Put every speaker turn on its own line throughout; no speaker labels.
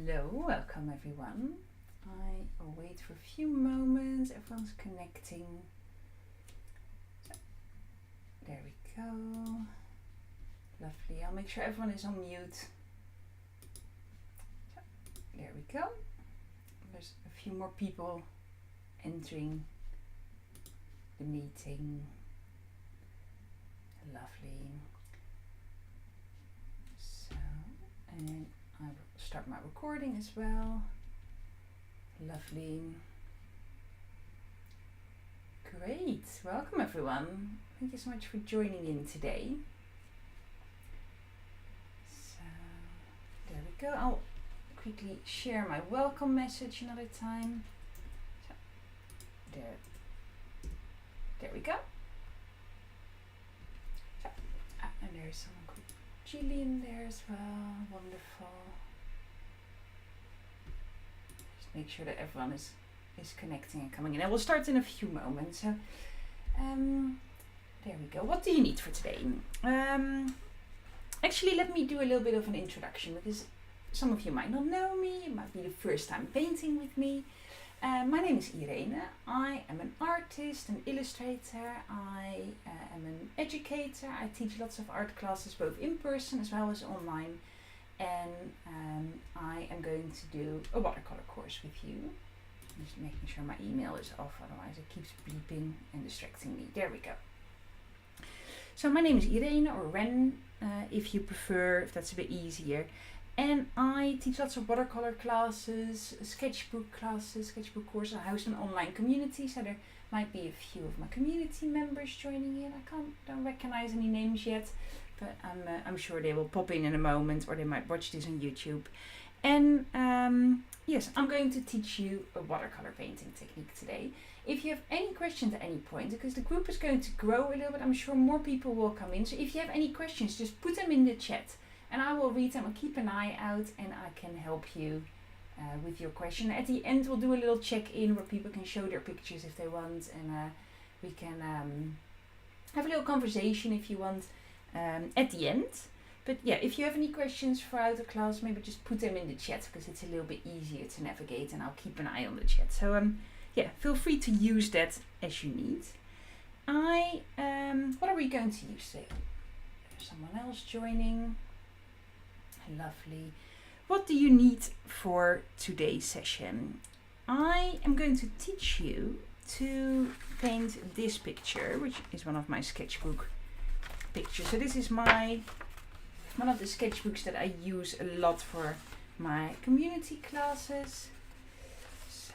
Hello, welcome everyone. I'll wait for a few moments, everyone's connecting. So, there we go. Lovely, I'll make sure everyone is on mute. So, there we go. There's a few more people entering the meeting. Lovely. So, and I will start my recording as well. Lovely. Great. Welcome everyone. Thank you so much for joining in today. So, there we go. I'll quickly share my welcome message another time. So, there we go. So, and there's someone called Gillian there as well. Wonderful. Just make sure that everyone is connecting and coming in. I will start in a few moments. So, there we go. What do you need for today? Actually, let me do a little bit of an introduction because some of you might not know me. It might be the first time painting with me. My name is Irene. I am an artist, an illustrator. I am an educator. I teach lots of art classes both in person as well as online. And I am going to do a watercolor course with you. I'm just making sure my email is off, otherwise it keeps beeping and distracting me. There we go. So my name is Irene, or Ren, if you prefer, if that's a bit easier. And I teach lots of watercolor classes, sketchbook courses. I host an online community, so there might be a few of my community members joining in. I don't recognize any names yet, but I'm sure they will pop in a moment, or they might watch this on YouTube. And yes, I'm going to teach you a watercolor painting technique today. If you have any questions at any point, because the group is going to grow a little bit, I'm sure more people will come in. So if you have any questions, just put them in the chat. And I will read them and keep an eye out, and I can help you with your question. At the end, we'll do a little check-in where people can show their pictures if they want, and we can have a little conversation if you want at the end. But yeah, if you have any questions throughout the class, maybe just put them in the chat because it's a little bit easier to navigate, and I'll keep an eye on the chat. So yeah, feel free to use that as you need. What are we going to use today? There's someone else joining. Lovely. What do you need for today's session? I am going to teach you to paint this picture, which is one of my sketchbook pictures. So this is one of the sketchbooks that I use a lot for my community classes. So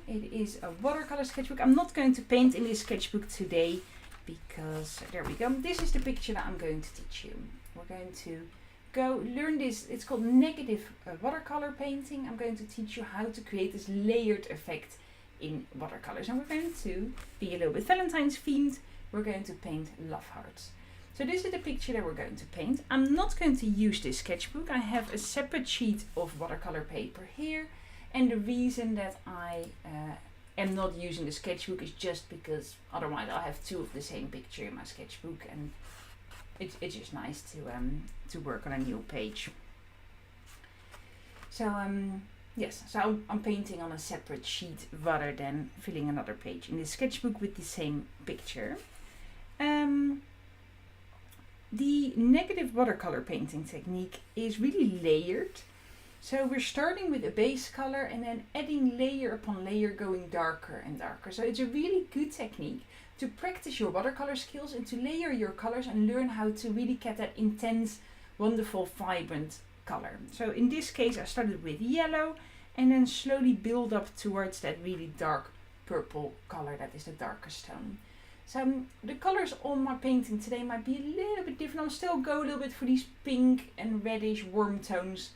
it is a watercolor sketchbook. I'm not going to paint in this sketchbook today because there we go. This is the picture that I'm going to teach you. We're going to go learn this. It's called negative watercolor painting. I'm going to teach you how to create this layered effect in watercolors, and we're going to be a little bit Valentine's themed. We're going to paint love hearts. So this is the picture that we're going to paint. I'm not going to use this sketchbook. I have a separate sheet of watercolor paper here, and the reason that I am not using the sketchbook is just because otherwise I'll have two of the same picture in my sketchbook, and it's just nice to work on a new page. So yes, so I'm painting on a separate sheet rather than filling another page in the sketchbook with the same picture. The negative watercolor painting technique is really layered. So we're starting with a base color and then adding layer upon layer, going darker and darker. So it's a really good technique to practice your watercolor skills and to layer your colors and learn how to really get that intense, wonderful, vibrant color. So in this case, I started with yellow and then slowly build up towards that really dark purple color that is the darkest tone. So the colors on my painting today might be a little bit different. I'll still go a little bit for these pink and reddish warm tones.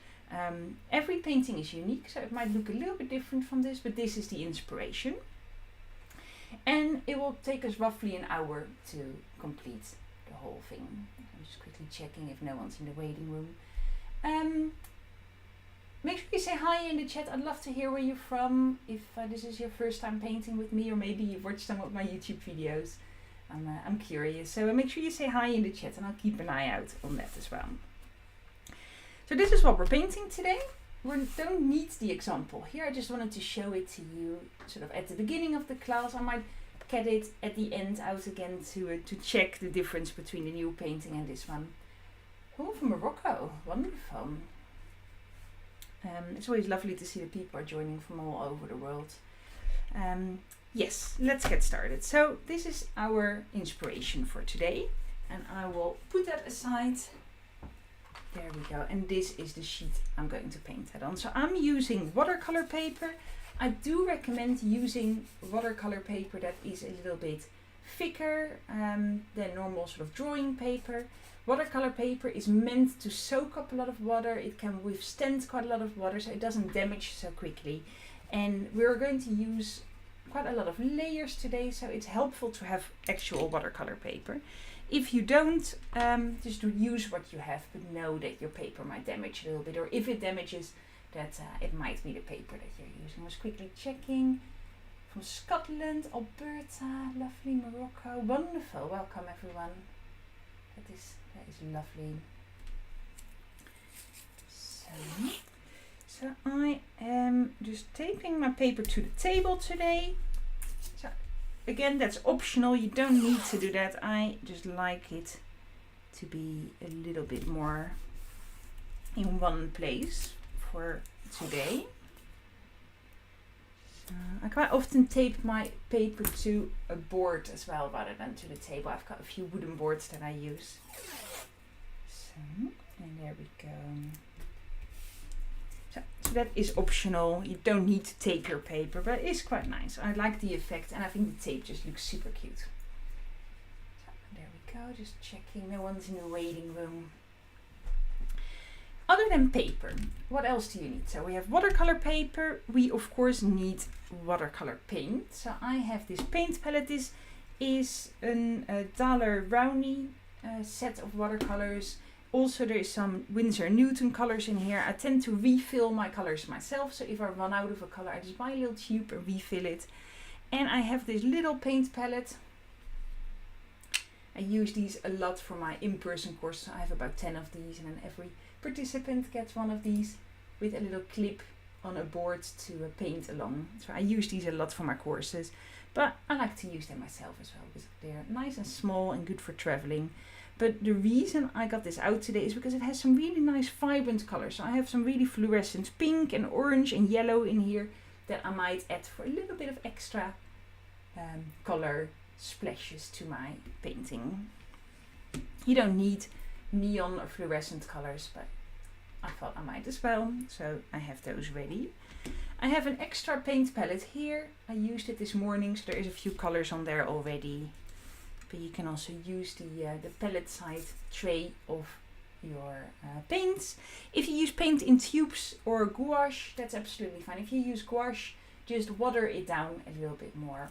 Every painting is unique, so it might look a little bit different from this, but this is the inspiration. And it will take us roughly an hour to complete the whole thing. I'm just quickly checking if no one's in the waiting room. Make sure you say hi in the chat. I'd love to hear where you're from. If this is your first time painting with me, or maybe you've watched some of my YouTube videos. I'm curious. So make sure you say hi in the chat, and I'll keep an eye out on that as well. So this is what we're painting today. don't need the example here. I just wanted to show it to you sort of at the beginning of the class. I might get it at the end out again to check the difference between the new painting and this one. Oh, from Morocco. Wonderful. It's always lovely to see the people are joining from all over the world. Yes, let's get started. So this is our inspiration for today, and I will put that aside. There we go. And this is the sheet I'm going to paint that on. So I'm using watercolor paper. I do recommend using watercolor paper that is a little bit thicker than normal sort of drawing paper. Watercolor paper is meant to soak up a lot of water. It can withstand quite a lot of water, so it doesn't damage so quickly. And we're going to use quite a lot of layers today, so it's helpful to have actual watercolor paper. If you don't, just use what you have, but know that your paper might damage a little bit, or if it damages, that it might be the paper that you're using. I was quickly checking. From Scotland, Alberta, lovely Morocco. Wonderful. Welcome everyone. That is lovely. So I am just taping my paper to the table today. So again, that's optional. You don't need to do that. I just like it to be a little bit more in one place for today. I quite often tape my paper to a board as well rather than to the table. I've got a few wooden boards that I use. So, and there we go. So that is optional. You don't need to tape your paper, but it is quite nice. I like the effect, and I think the tape just looks super cute. So there we go, just checking no one's in the waiting room. Other than paper, what else do you need? So we have watercolor paper. We of course need watercolor paint. So I have this paint palette. This is a Daler Brownie set of watercolors. Also there is some Winsor Newton colors in here. I tend to refill my colors myself. So if I run out of a color, I just buy a little tube and refill it. And I have this little paint palette. I use these a lot for my in-person courses. I have about 10 of these, and then every participant gets one of these with a little clip on a board to paint along. So I use these a lot for my courses, but I like to use them myself as well because they're nice and small and good for traveling. But the reason I got this out today is because it has some really nice vibrant colors. So I have some really fluorescent pink and orange and yellow in here that I might add for a little bit of extra color splashes to my painting. You don't need neon or fluorescent colors, but I thought I might as well, so I have those ready. I have an extra paint palette here. I used it this morning, so there is a few colors on there already. But you can also use the palette side tray of your paints. If you use paint in tubes or gouache, that's absolutely fine. If you use gouache, just water it down a little bit more,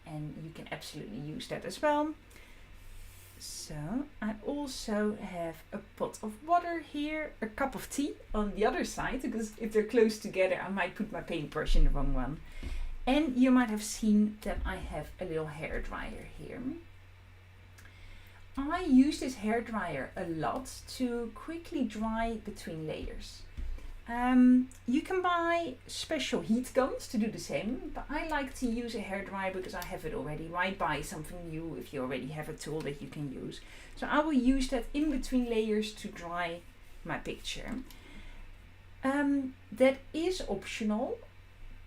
and you can absolutely use that as well. So I also have a pot of water here, a cup of tea on the other side, because if they're close together I might put my paintbrush in the wrong one. And you might have seen that I have a little hairdryer here. I use this hairdryer a lot to quickly dry between layers. You can buy special heat guns to do the same, but I like to use a hairdryer because I have it already. Why buy something new if you already have a tool that you can use? So I will use that in between layers to dry my picture. That is optional,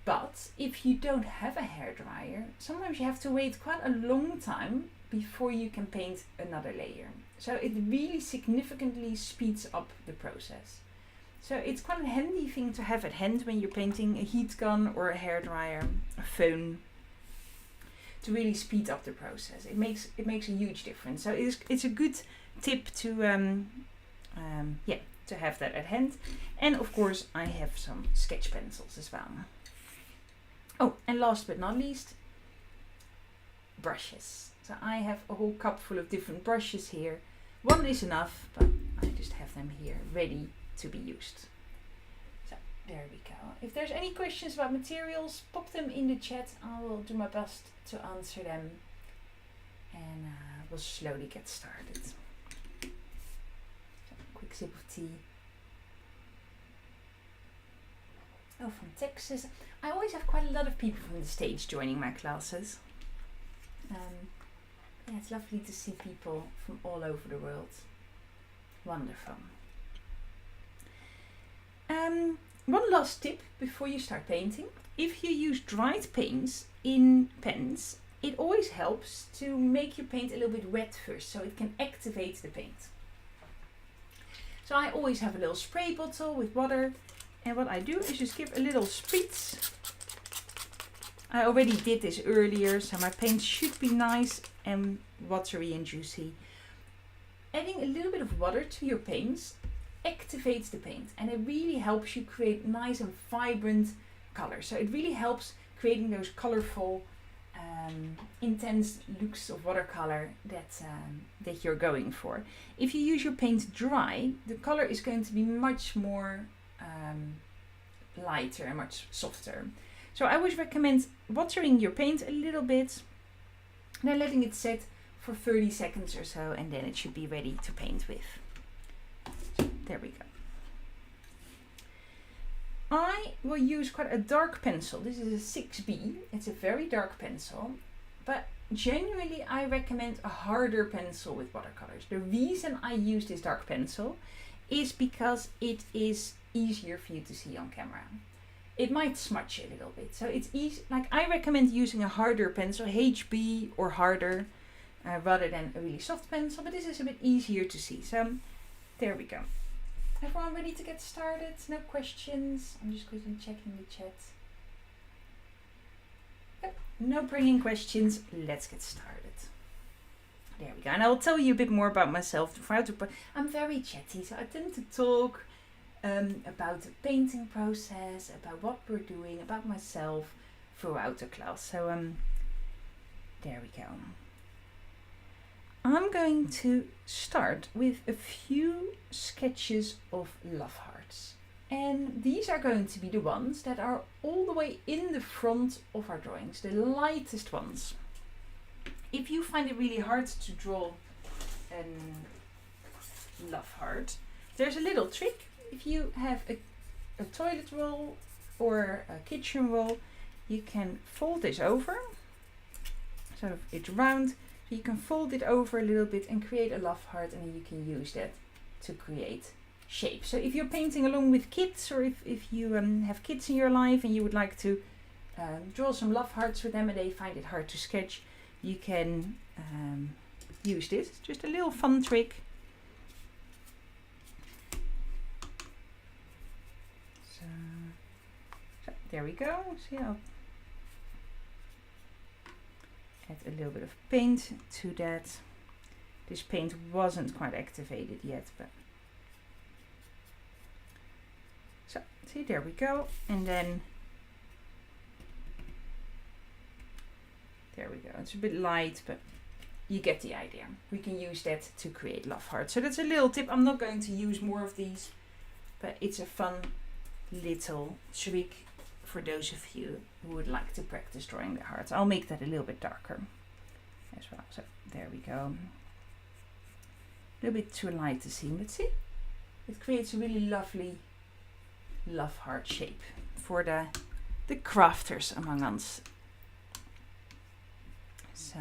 but if you don't have a hairdryer, sometimes you have to wait quite a long time before you can paint another layer. So it really significantly speeds up the process. So it's quite a handy thing to have at hand when you're painting, a heat gun or a hairdryer, a phone, to really speed up the process. It makes a huge difference. So it's a good tip to to have that at hand. And of course I have some sketch pencils as well. Oh, and last but not least, brushes. So I have a whole cup full of different brushes here. One is enough, but I just have them here ready to be used. So there we go. If there's any questions about materials, pop them in the chat. I will do my best to answer them, and we'll slowly get started. So, quick sip of tea. Oh, from Texas. I always have quite a lot of people from the States joining my classes. Yeah, it's lovely to see people from all over the world. Wonderful. One last tip before you start painting. If you use dried paints in pens, it always helps to make your paint a little bit wet first, so it can activate the paint. So I always have a little spray bottle with water, and what I do is just give a little spritz. I already did this earlier, so my paint should be nice and watery and juicy. Adding a little bit of water to your paints activates the paint, and it really helps you create nice and vibrant colors. So it really helps creating those colorful, intense looks of watercolor that you're going for. If you use your paint dry, the color is going to be much more lighter and much softer. So I always recommend watering your paint a little bit, then letting it set for 30 seconds or so, and then it should be ready to paint with. So there we go. I will use quite a dark pencil. This is a 6B. It's a very dark pencil, but genuinely I recommend a harder pencil with watercolors. The reason I use this dark pencil is because it is easier for you to see on camera. It might smudge a little bit, so it's easy. Like, I recommend using a harder pencil, HB or harder, rather than a really soft pencil, but this is a bit easier to see. So there we go. Everyone ready to get started? No questions? I'm just quickly checking the chat. Yep, no bringing questions. Let's get started. There we go. And I will tell you a bit more about myself. I'm very chatty, so I tend to talk about the painting process, about what we're doing, about myself throughout the class. So there we go. I'm going to start with a few sketches of love hearts. And these are going to be the ones that are all the way in the front of our drawings, the lightest ones. If you find it really hard to draw a love heart, there's a little trick. If you have a toilet roll or a kitchen roll, you can fold this over, so it's round. You can fold it over a little bit and create a love heart, and then you can use that to create shape. So if you're painting along with kids, or if you have kids in your life and you would like to draw some love hearts for them and they find it hard to sketch, you can use this. Just a little fun trick. So there we go. See, I'll add a little bit of paint to that. This paint wasn't quite activated yet, but so see, there we go. And then there we go. It's a bit light, but you get the idea. We can use that to create love hearts. So that's a little tip. I'm not going to use more of these, but it's a fun little trick for those of you who would like to practice drawing the hearts. I'll make that a little bit darker as well. So there we go. A little bit too light to see, but see, it creates a really lovely love heart shape for the crafters among us. So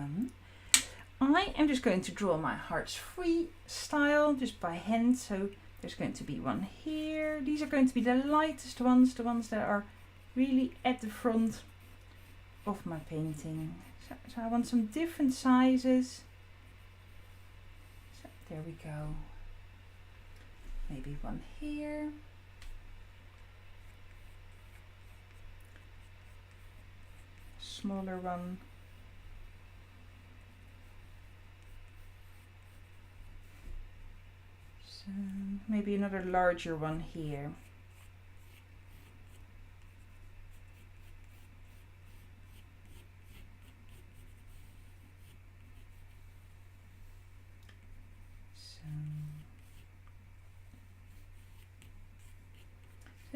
I am just going to draw my hearts free style, just by hand. So there's going to be one here. These are going to be the lightest ones, the ones that are really at the front of my painting. So I want some different sizes. So there we go. Maybe one here. Smaller one. So maybe another larger one here.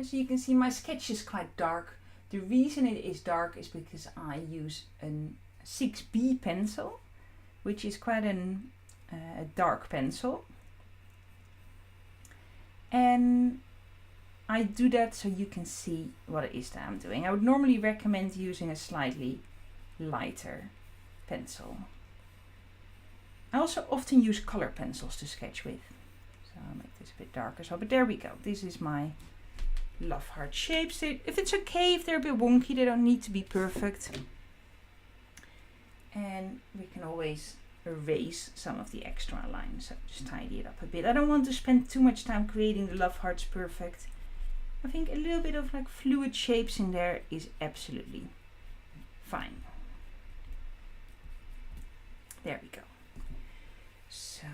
So you can see my sketch is quite dark. The reason it is dark is because I use a 6B pencil, which is quite a dark pencil. And I do that so you can see what it is that I'm doing. I would normally recommend using a slightly lighter pencil. I also often use color pencils to sketch with. So I'll make this a bit darker. So, but there we go. This is my love heart shapes. If it's okay, if they're a bit wonky, they don't need to be perfect. And we can always erase some of the extra lines. So just tidy it up a bit. I don't want to spend too much time creating the love hearts perfect. I think a little bit of like fluid shapes in there is absolutely fine. There we go. So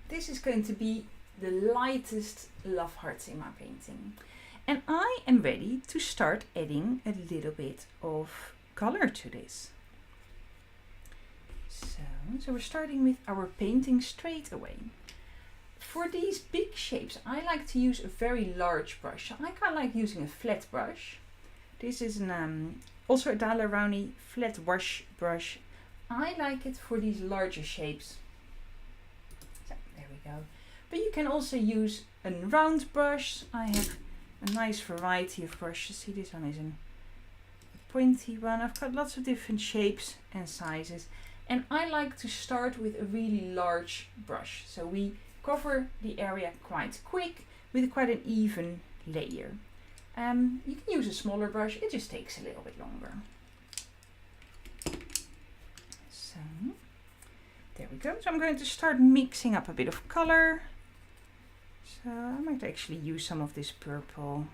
this is going to be the lightest love hearts in my painting. And I am ready to start adding a little bit of color to this. So we're starting with our painting straight away. For these big shapes, I like to use a very large brush. I quite like using a flat brush. This is also a Daler-Rowney flat wash brush. I like it for these larger shapes. So there we go. But you can also use a round brush. I have a nice variety of brushes. See, this one is a pointy one. I've got lots of different shapes and sizes. And I like to start with a really large brush. So we cover the area quite quick with quite an even layer. You can use a smaller brush, it just takes a little bit longer. So there we go. So I'm going to start mixing up a bit of color. So I might actually use some of this purple.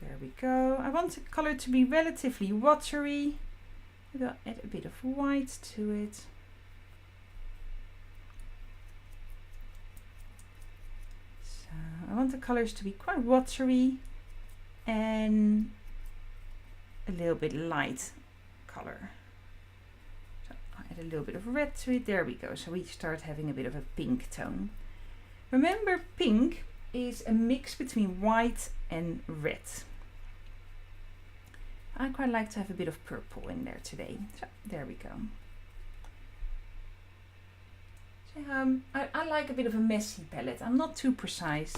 There we go. I want the color to be relatively watery. Maybe I'll add a bit of white to it. I want the colors to be quite watery and a little bit light color. So I'll add a little bit of red to it. There we go. So we start having a bit of a pink tone. Remember, pink is a mix between white and red. I quite like to have a bit of purple in there today. So there we go. So, I like a bit of a messy palette. I'm not too precise.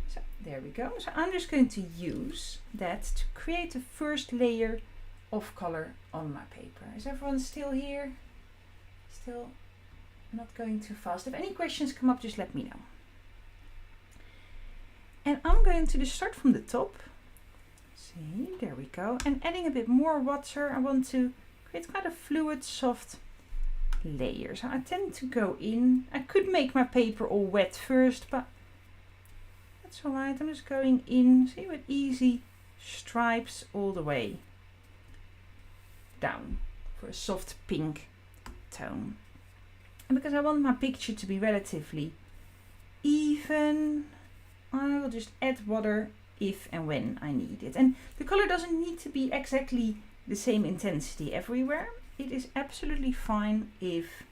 So there we go. So I'm just going to use that to create the first layer of color on my paper. Is everyone still here? Still not going too fast? If any questions come up, just let me know. And I'm going to just start from the top. See, there we go. And adding a bit more water, I want to create quite a fluid, soft layer. So I tend to go in. I could make my paper all wet first, but that's alright. I'm just going in, see, with easy stripes all the way down for a soft pink tone. And because I want my picture to be relatively even, I will just add water if and when I need it. And the color doesn't need to be exactly the same intensity everywhere. It is absolutely fine if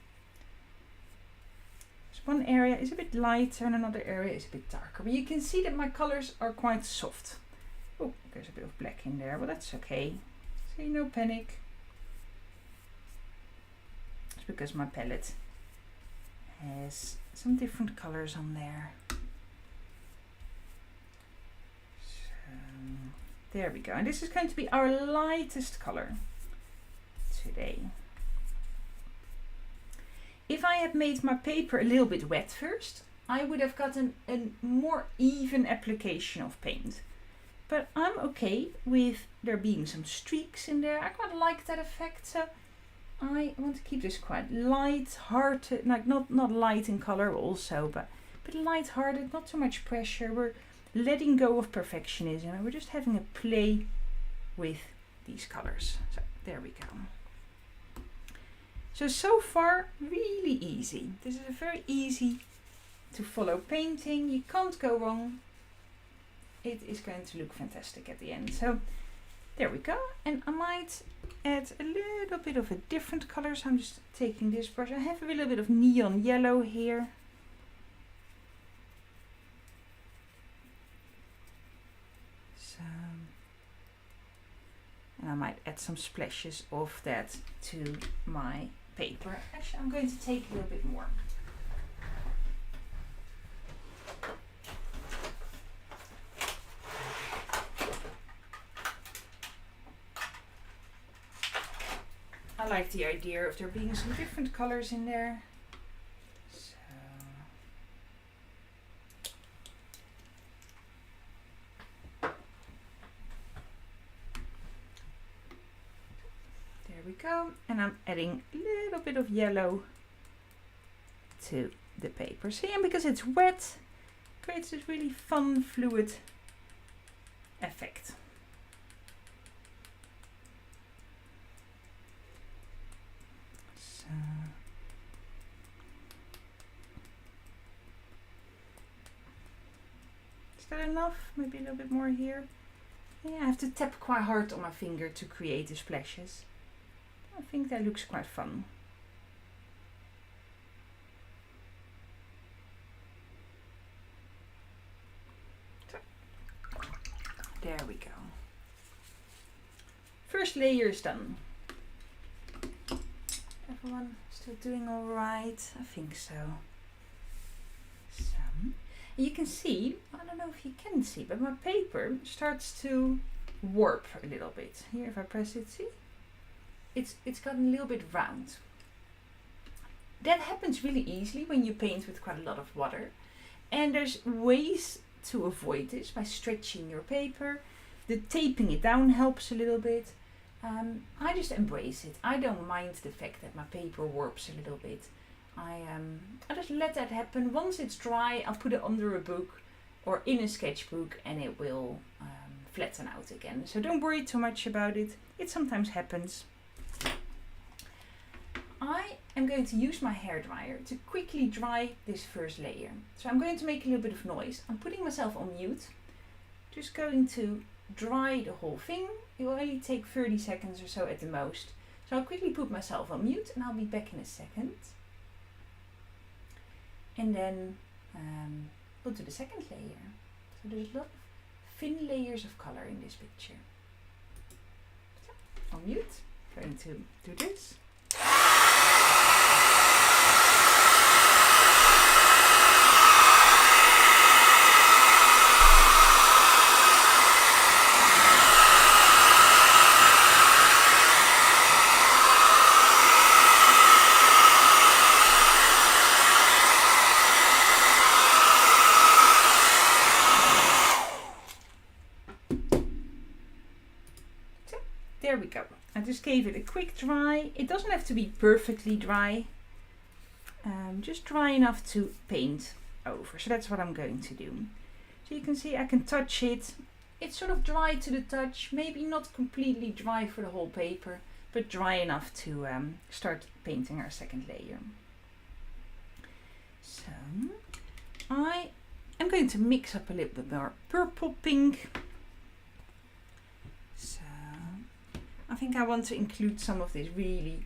one area is a bit lighter and another area is a bit darker. But you can see that my colors are quite soft. Oh, there's a bit of black in there, but that's okay. See, no panic. It's because my palette has some different colors on there. So, there we go. And this is going to be our lightest color today. If I had made my paper a little bit wet first, I would have gotten a more even application of paint. But I'm okay with there being some streaks in there. I quite like that effect, so I want to keep this quite light-hearted, like not light in color also, but light-hearted, not too much pressure. We're letting go of perfectionism and we're just having a play with these colors. So there we go. So far, really easy. This is a very easy to follow painting. You can't go wrong. It is going to look fantastic at the end. So there we go. And I might add a little bit of a different color. So I'm just taking this brush. I have a little bit of neon yellow here. So, and I might add some splashes of that to my paper. Actually, I'm going to take a little bit more. like the idea of there being some different colors in there. So there we go. And I'm adding a little bit of yellow to the paper. See, and because it's wet, it creates this really fun, fluid effect. So is that enough? Maybe a little bit more here. Yeah, I have to tap quite hard on my finger to create the splashes. I think that looks quite fun. So, there we go. First layer is done. Everyone still doing all right? I think so. You can see, I don't know if you can see, but my paper starts to warp a little bit. Here, if I press it, see? It's gotten a little bit round. That happens really easily when you paint with quite a lot of water. And there's ways to avoid this by stretching your paper. The taping it down helps a little bit. I just embrace it. I don't mind the fact that my paper warps a little bit. I just let that happen. Once it's dry, I'll put it under a book or in a sketchbook and it will flatten out again. So don't worry too much about it. It sometimes happens. I am going to use my hairdryer to quickly dry this first layer. So I'm going to make a little bit of noise. I'm putting myself on mute. Just going to dry the whole thing. It will only take 30 seconds or so at the most. So I'll quickly put myself on mute and I'll be back in a second. And then we'll do the second layer. So there's a lot of thin layers of color in this picture. So, on mute, going to do this. There we go. I just gave it a quick dry. It doesn't have to be perfectly dry. Just dry enough to paint over. So that's what I'm going to do. So you can see I can touch it. It's sort of dry to the touch. Maybe not completely dry for the whole paper, but dry enough to start painting our second layer. So I am going to mix up a little bit more purple pink. I think I want to include some of these really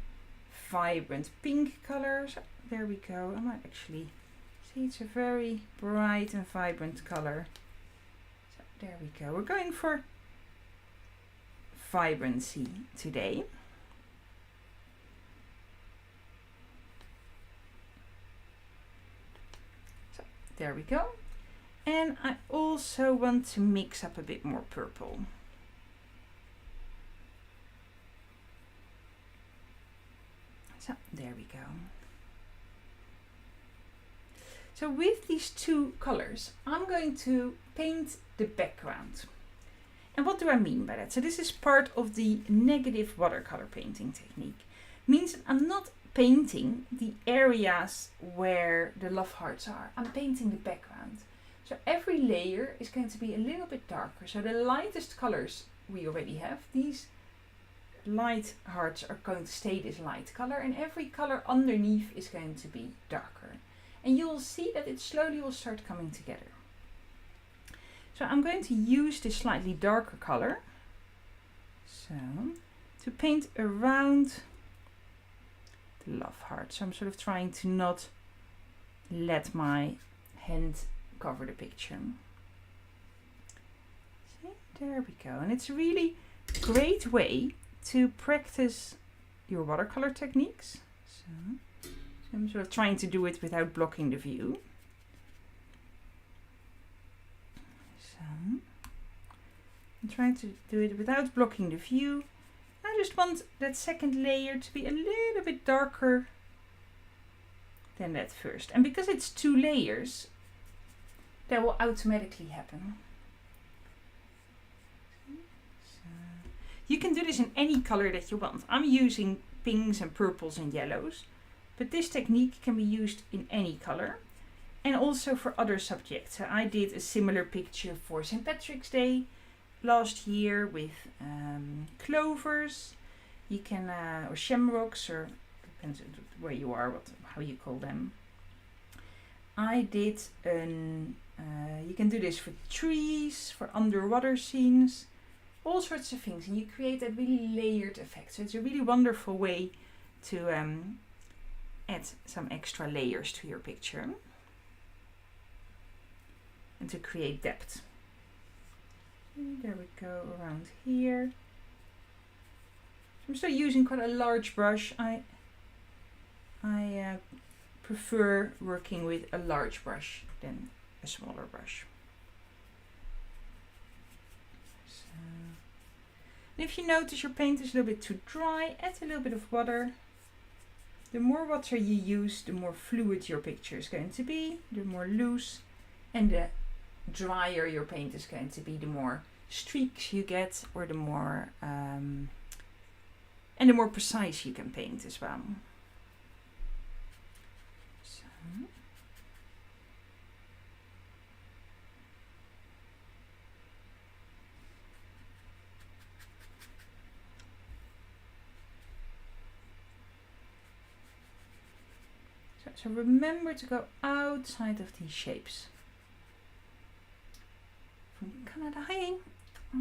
vibrant pink colors. There we go. I might actually see it's a very bright and vibrant color. So there we go. We're going for vibrancy today. So there we go. And I also want to mix up a bit more purple. So there we go. So with these two colors, I'm going to paint the background. And what do I mean by that? So this is part of the negative watercolor painting technique. Means I'm not painting the areas where the love hearts are. I'm painting the background. So every layer is going to be a little bit darker. So the lightest colors we already have, these light hearts are going to stay this light color, and every color underneath is going to be darker. And you will see that it slowly will start coming together. So I'm going to use this slightly darker color to paint around the love heart. So I'm sort of trying to not let my hand cover the picture. See, there we go. And it's a really great way to practice your watercolor techniques. So I'm sort of trying to do it without blocking the view. So I'm trying to do it without blocking the view. I'm just want that second layer to be a little bit darker than that first. And because it's 2 layers, that will automatically happen. So you can do this in any color that you want. I'm using pinks and purples and yellows, but this technique can be used in any color and also for other subjects. So I did a similar picture for St. Patrick's Day last year with clovers. You can, or shamrocks, or depends on where you are, how you call them. I did you can do this for trees, for underwater scenes, all sorts of things, and you create that really layered effect. So it's a really wonderful way to add some extra layers to your picture and to create depth. And there we go, around here. I'm still using quite a large brush. I prefer working with a large brush than a smaller brush. So, and if you notice your paint is a little bit too dry, add a little bit of water. The more water you use, the more fluid your picture is going to be, the more loose, and the drier your paint is going to be, the more streaks you get, or the more and the more precise you can paint as well. So remember to go outside of these shapes. From Canada, hi!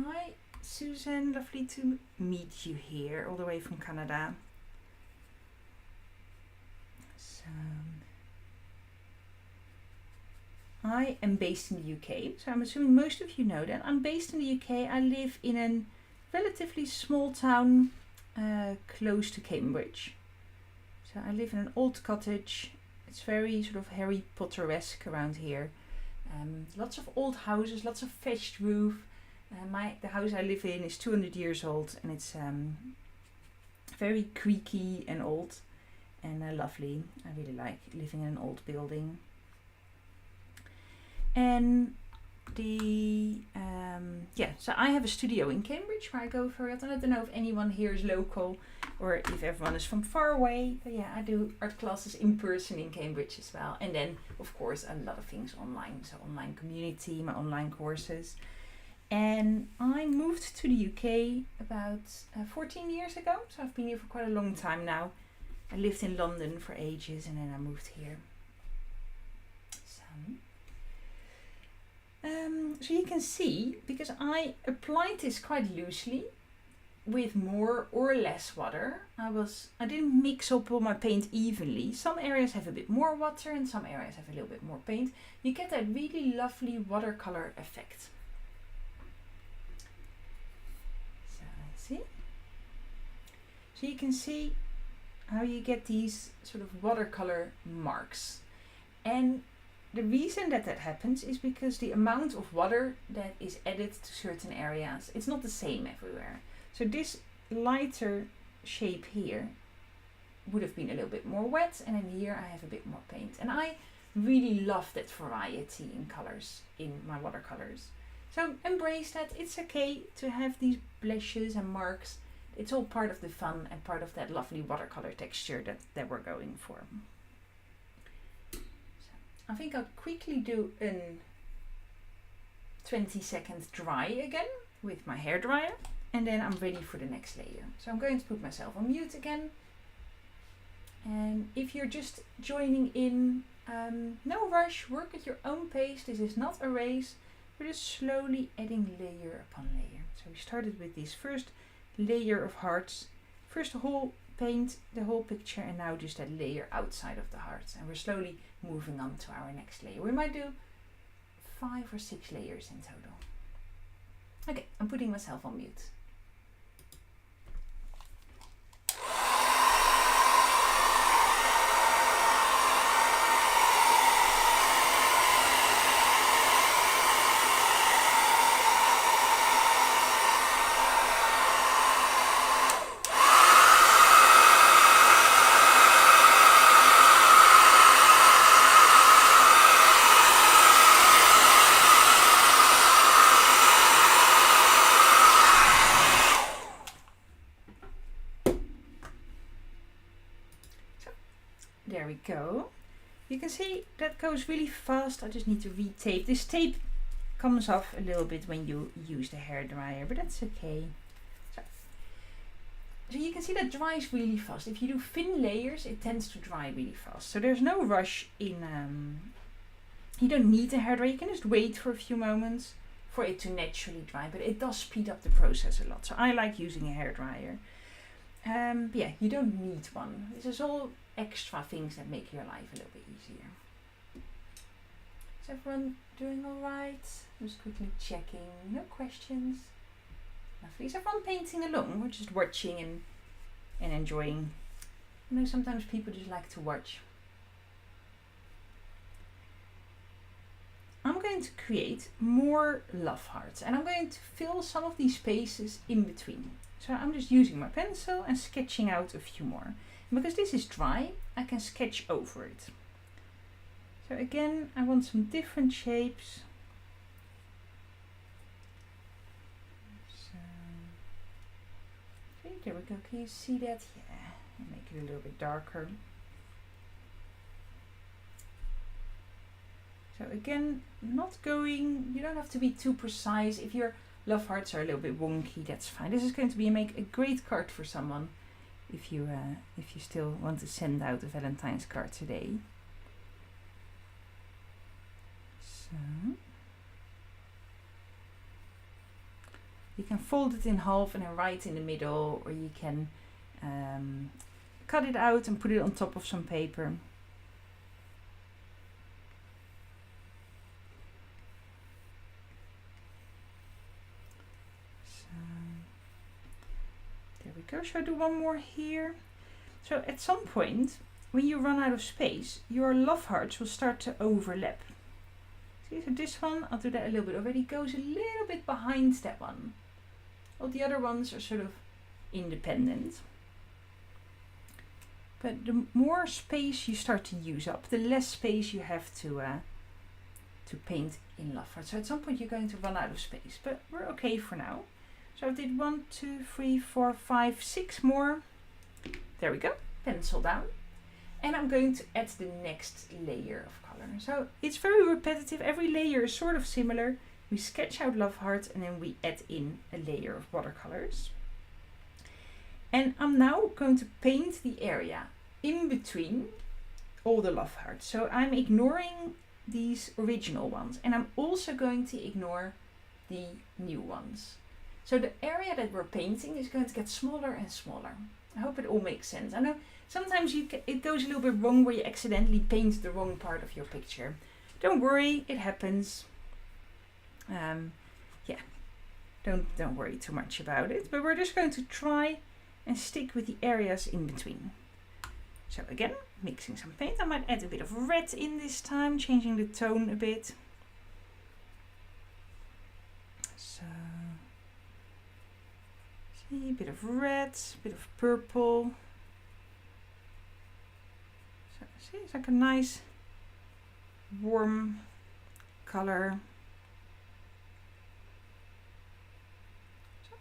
Hi Susan, lovely to meet you here, all the way from Canada. So, I am based in the UK, so I'm assuming most of you know that. I'm based in the UK. I live in a relatively small town close to Cambridge. So I live in an old cottage. It's very sort of Harry Potter-esque around here. Lots of old houses, lots of thatched roof. The house I live in is 200 years old, and it's very creaky and old and lovely. I really like living in an old building. And so I have a studio in Cambridge where I go very often. I don't know if anyone here is local or if everyone is from far away. But yeah, I do art classes in person in Cambridge as well. And then, of course, a lot of things online. So online community, my online courses. And I moved to the UK about 14 years ago. So I've been here for quite a long time now. I lived in London for ages and then I moved here. So you can see, because I applied this quite loosely with more or less water, I didn't mix up all my paint evenly. Some areas have a bit more water and some areas have a little bit more paint. You get that really lovely watercolor effect. So let's see. So you can see how you get these sort of watercolor marks. And the reason that happens is because the amount of water that is added to certain areas, it's not the same everywhere. So this lighter shape here would have been a little bit more wet, and in here I have a bit more paint. And I really love that variety in colors in my watercolors. So embrace that. It's okay to have these blushes and marks. It's all part of the fun and part of that lovely watercolor texture that we're going for. I think I'll quickly do a 20-second dry again with my hairdryer, and then I'm ready for the next layer. So I'm going to put myself on mute again. And if you're just joining in, no rush, work at your own pace. This is not a race. We're just slowly adding layer upon layer. So we started with this first layer of hearts. First the whole paint, the whole picture, and now just that layer outside of the hearts. And we're slowly moving on to our next layer. We might do 5 or 6 layers in total. Okay, I'm putting myself on mute. go. You can see that goes really fast. I just need to retape. This tape comes off a little bit when you use the hairdryer, but that's okay. So you can see that dries really fast. If you do thin layers, it tends to dry really fast. So there's no rush in, you don't need a hairdryer. You can just wait for a few moments for it to naturally dry, but it does speed up the process a lot. So I like using a hairdryer. But yeah, you don't need one. This is all extra things that make your life a little bit easier. Is everyone doing all right? Just quickly checking. No questions. Lovely. Is everyone painting along or just watching and enjoying? You know, sometimes people just like to watch. I'm going to create more love hearts and I'm going to fill some of these spaces in between. So I'm just using my pencil and sketching out a few more. And because this is dry, I can sketch over it. So again, I want some different shapes. So, okay, there we go. Can you see that? Yeah, I'll make it a little bit darker. So again, not going, you don't have to be too precise. If your love hearts are a little bit wonky, that's fine. This is going to make a great card for someone if you still want to send out a Valentine's card today. So you can fold it in half and then right in the middle, or you can cut it out and put it on top of some paper. Should I do one more here? So at some point, when you run out of space, your love hearts will start to overlap. See, so this one, I'll do that a little bit already, goes a little bit behind that one. All the other ones are sort of independent. But the more space you start to use up, the less space you have to paint in love hearts. So at some point you're going to run out of space, but we're okay for now. So I did 1, 2, 3, 4, 5, 6 more. There we go, pencil down. And I'm going to add the next layer of color. So it's very repetitive. Every layer is sort of similar. We sketch out love hearts and then we add in a layer of watercolors. And I'm now going to paint the area in between all the love hearts. So I'm ignoring these original ones and I'm also going to ignore the new ones. So the area that we're painting is going to get smaller and smaller. I hope it all makes sense. I know sometimes it goes a little bit wrong where you accidentally paint the wrong part of your picture. Don't worry, it happens. Yeah, don't worry too much about it. But we're just going to try and stick with the areas in between. So again, mixing some paint. I might add a bit of red in this time, changing the tone a bit. So see, a bit of red, a bit of purple. So see, it's like a nice warm color. So,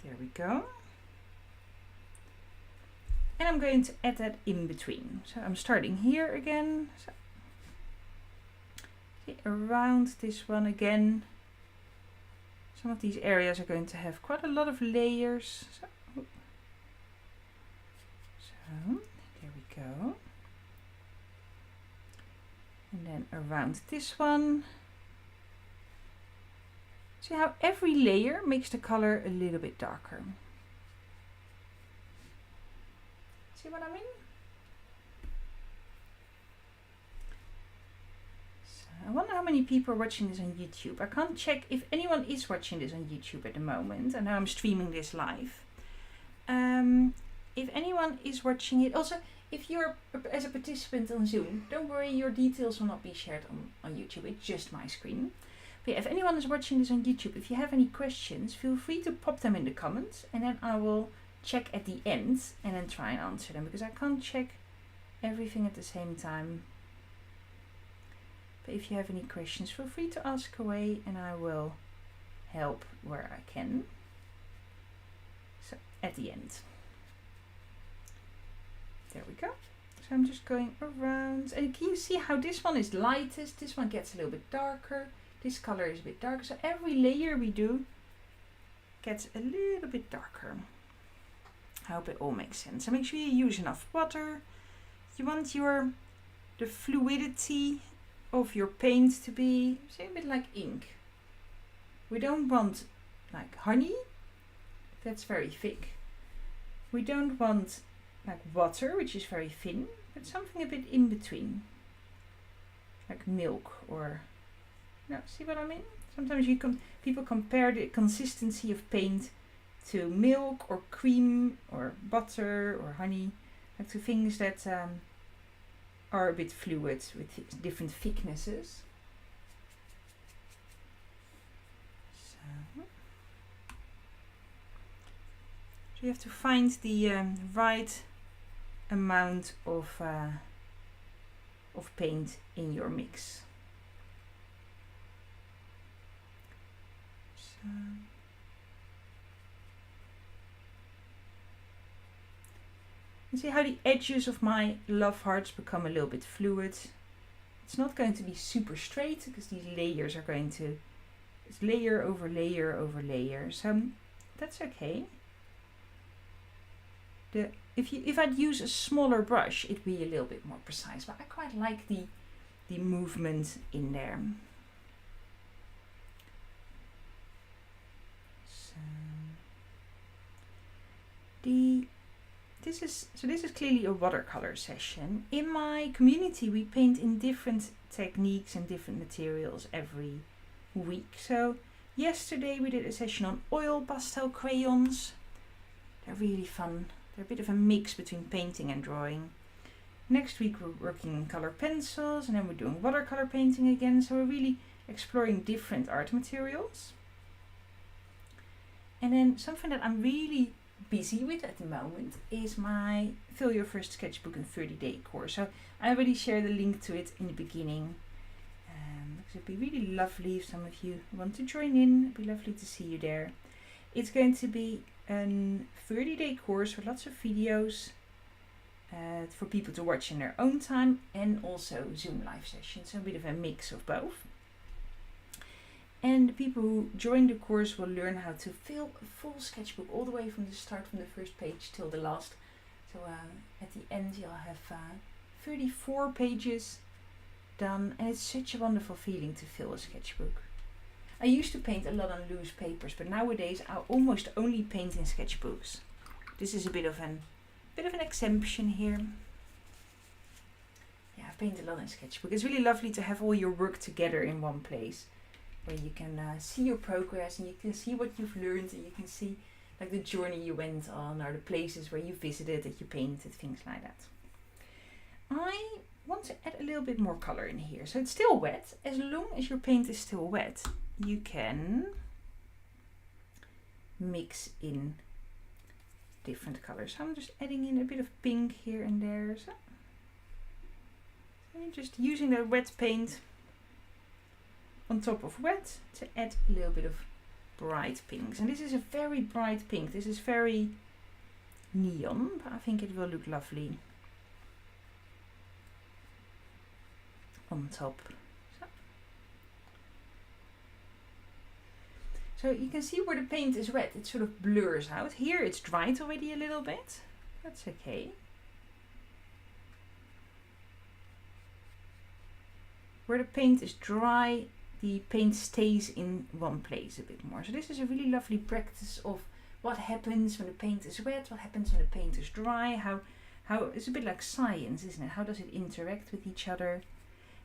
there we go. And I'm going to add that in between. So I'm starting here again. So, see, around this one again. Some of these areas are going to have quite a lot of layers. So there we go. And then around this one. See how every layer makes the color a little bit darker. See what I mean? So I wonder how many people are watching this on YouTube. I can't check if anyone is watching this on YouTube at the moment. I know I'm streaming this live. If anyone is watching it, also if you're as a participant on Zoom, don't worry, your details will not be shared on YouTube. It's just my screen. But yeah, if anyone is watching this on YouTube, if you have any questions, feel free to pop them in the comments and then I will check at the end and then try and answer them, because I can't check everything at the same time. But if you have any questions, feel free to ask away and I will help where I can. So at the end. There we go. So I'm just going around, and can you see how this one is lightest, this one gets a little bit darker, this color is a bit darker, so every layer we do gets a little bit darker. I hope it all makes sense. So make sure you use enough water. You want the fluidity of your paint to be, say, a bit like ink. We don't want like honey, that's very thick. We don't want like water, which is very thin, but something a bit in between, like milk, or see what I mean? Sometimes people compare the consistency of paint to milk or cream or butter or honey, like to things that are a bit fluid with different thicknesses. So you have to find the right amount of paint in your mix. So you see how the edges of my love hearts become a little bit fluid. It's not going to be super straight because these layers are going to, it's layer over layer over layer. So that's okay. If I'd use a smaller brush, it'd be a little bit more precise, but I quite like the movement in there. So this is clearly a watercolor session. In my community, we paint in different techniques and different materials every week. So yesterday we did a session on oil pastel crayons. They're really fun. They're a bit of a mix between painting and drawing. Next week we're working on color pencils, and then we're doing watercolor painting again. So we're really exploring different art materials. And then something that I'm really busy with at the moment is my Fill Your First Sketchbook in 30-day course. So I already shared the link to it in the beginning. It'd be really lovely if some of you want to join in. It'd be lovely to see you there. It's going to be a 30-day course with lots of videos for people to watch in their own time, and also Zoom live sessions, so a bit of a mix of both. And the people who join the course will learn how to fill a full sketchbook all the way from the start, from the first page till the last. So at the end you'll have 34 pages done, and it's such a wonderful feeling to fill a sketchbook. I used to paint a lot on loose papers, but nowadays I almost only paint in sketchbooks. This is a bit of an exemption here. Yeah, I paint a lot in sketchbook. It's really lovely to have all your work together in one place, where you can see your progress, and you can see what you've learned, and you can see like the journey you went on, or the places where you visited, that you painted, things like that. I want to add a little bit more color in here. So it's still wet. As long as your paint is still wet, you can mix in different colors. So I'm just adding in a bit of pink here and there. So I'm just using the wet paint on top of wet to add a little bit of bright pinks. And this is a very bright pink. This is very neon, but I think it will look lovely on top. So you can see where the paint is wet, it sort of blurs out. Here it's dried already a little bit. That's okay. Where the paint is dry, the paint stays in one place a bit more. So this is a really lovely practice of what happens when the paint is wet, what happens when the paint is dry, how it's a bit like science, isn't it? How does it interact with each other?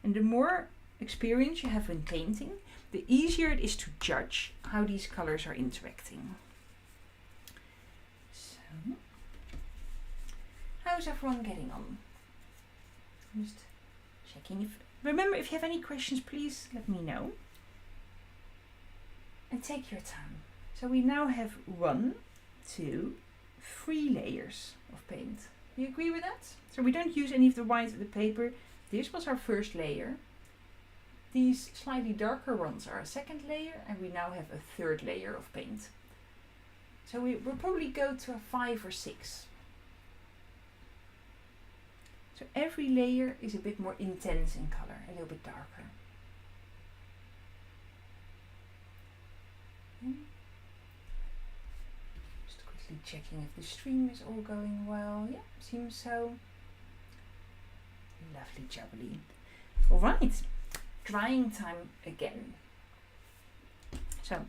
And the more experience you have in painting, the easier it is to judge how these colors are interacting. So, how's everyone getting on? I'm just checking. Remember, if you have any questions, please let me know. And take your time. So we now have 1, 2, 3 layers of paint. Do you agree with that? So we don't use any of the white of the paper. This was our first layer. These slightly darker ones are a second layer, and we now have a third layer of paint. So we'll probably go to a 5 or 6. So every layer is a bit more intense in color, a little bit darker. Just quickly checking if the stream is all going well. Yeah, seems so. Lovely jubbly. Alright, drying time again. So,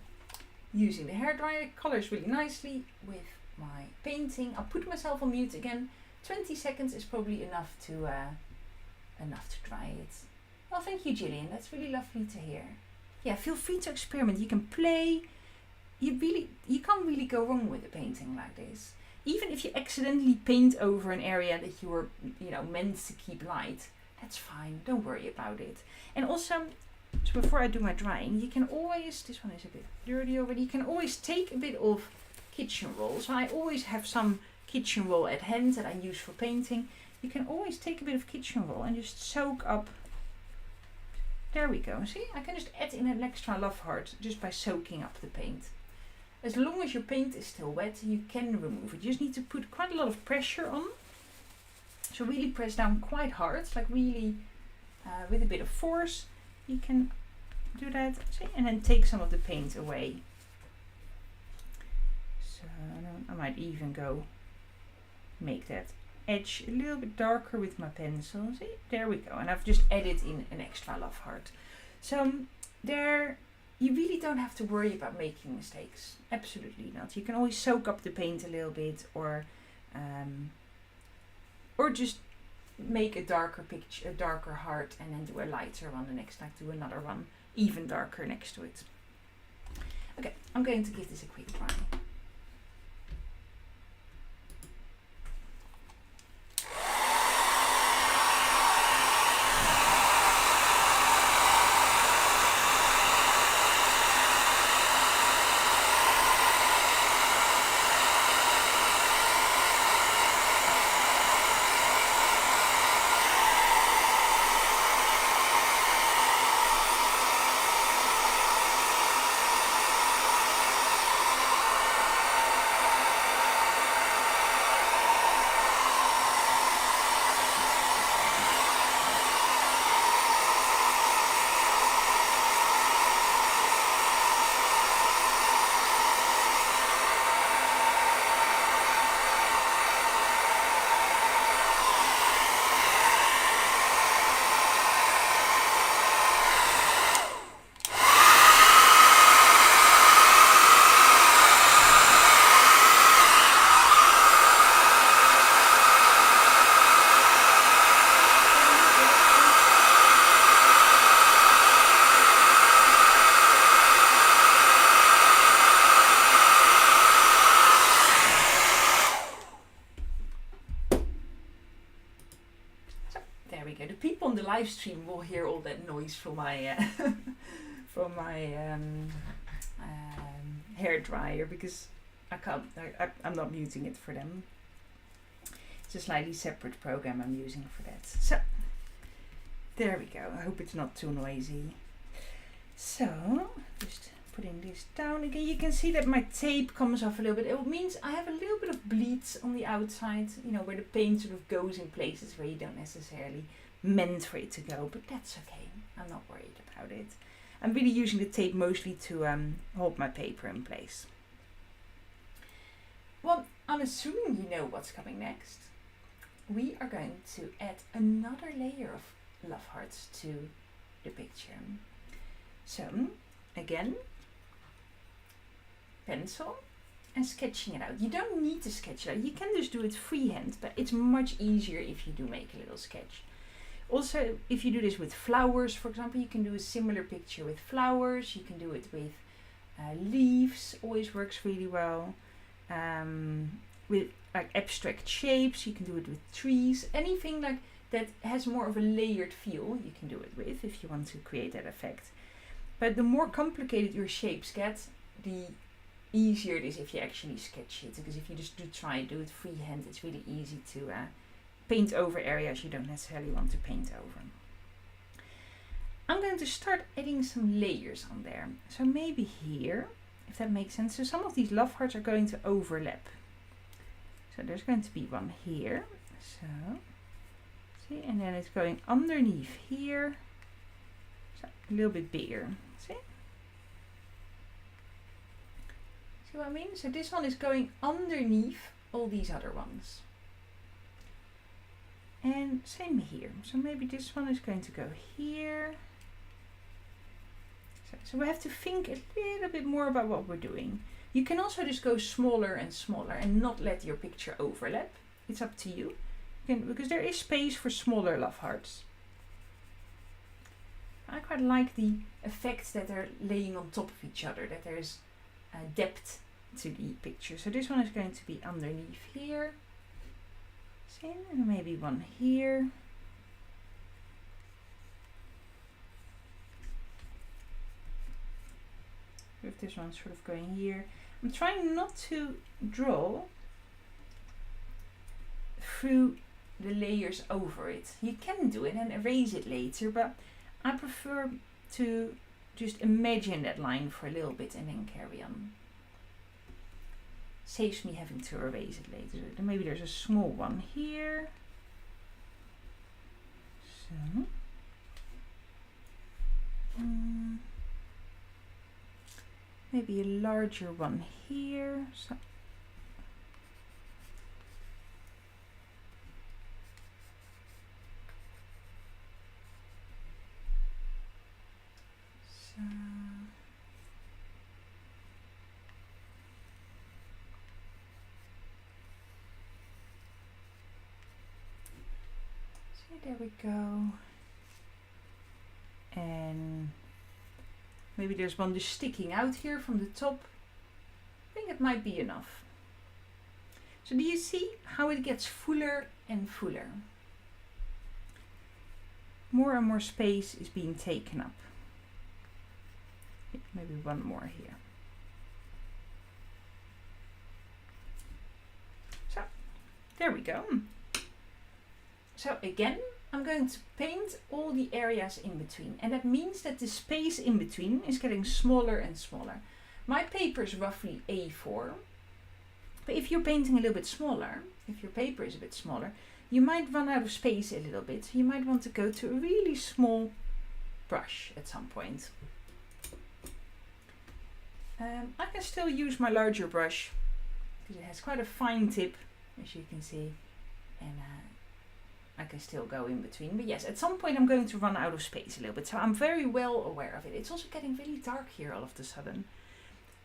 using the hairdryer, colors really nicely with my painting. I'll put myself on mute again. 20 seconds is probably enough to dry it. Well, thank you, Gillian. That's really lovely to hear. Yeah, feel free to experiment. You can play. You can't really go wrong with a painting like this. Even if you accidentally paint over an area that you were, meant to keep light, that's fine. Don't worry about it. And also, so before I do my drying, you can always, this one is a bit dirty already, you can always take a bit of kitchen roll. So I always have some kitchen roll at hand that I use for painting. You can always take a bit of kitchen roll and just soak up. There we go. See, I can just add in an extra love heart just by soaking up the paint. As long as your paint is still wet, you can remove it. You just need to put quite a lot of pressure on. So really press down quite hard, like really with a bit of force. You can do that, see, and then take some of the paint away. So I might even go make that edge a little bit darker with my pencil. See, there we go. And I've just added in an extra love heart. So there, you really don't have to worry about making mistakes. Absolutely not. You can always soak up the paint a little bit, or just make a darker picture, a darker heart, and then do a lighter one the next time. Do another one even darker next to it. Okay, I'm going to give this a quick try. Live stream will hear all that noise from my hair dryer, because I'm not muting it for them. It's a slightly separate program I'm using for that. So there we go. I hope it's not too noisy. So just putting this down again. You can see that my tape comes off a little bit. It means I have a little bit of bleeds on the outside, where the paint sort of goes in places where you don't necessarily meant for it to go, but that's okay. I'm not worried about it. I'm really using the tape mostly to hold my paper in place. Well, I'm assuming you know what's coming next. We are going to add another layer of love hearts to the picture. So, again, pencil and sketching it out. You don't need to sketch it out. You can just do it freehand, but it's much easier if you do make a little sketch. Also, if you do this with flowers, for example, you can do a similar picture with flowers. You can do it with leaves, always works really well. With like abstract shapes, you can do it with trees. Anything like that has more of a layered feel, you can do it with if you want to create that effect. But the more complicated your shapes get, the easier it is if you actually sketch it. Because if you just do it freehand, it's really easy to paint over areas you don't necessarily want to paint over. I'm going to start adding some layers on there. So maybe here, if that makes sense. So some of these love hearts are going to overlap. So there's going to be one here. So See, and then it's going underneath here. So a little bit bigger. See? See what I mean? So this one is going underneath all these other ones. And same here. So maybe this one is going to go here. So we have to think a little bit more about what we're doing. You can also just go smaller and smaller and not let your picture overlap. It's up to you. Because there is space for smaller love hearts. I quite like the effects that are laying on top of each other, that there's depth to the picture. So this one is going to be underneath here. See, and maybe one here. With this one sort of going here. I'm trying not to draw through the layers over it. You can do it and erase it later, but I prefer to just imagine that line for a little bit and then carry on. Saves me having to erase it later. Then maybe there's a small one here. So. Maybe a larger one here. So. There we go. And maybe there's one just sticking out here from the top. I think it might be enough. So do you see how it gets fuller and fuller? More and more space is being taken up. Maybe one more here. So, there we go. So again, I'm going to paint all the areas in between, and that means that the space in between is getting smaller and smaller. My paper is roughly A4, but if you're painting a little bit smaller, if your paper is a bit smaller, you might run out of space a little bit. So you might want to go to a really small brush at some point. I can still use my larger brush because it has quite a fine tip, as you can see, and I can still go in between. But yes, at some point I'm going to run out of space a little bit, so I'm very well aware of it. It's also getting really dark here all of a sudden.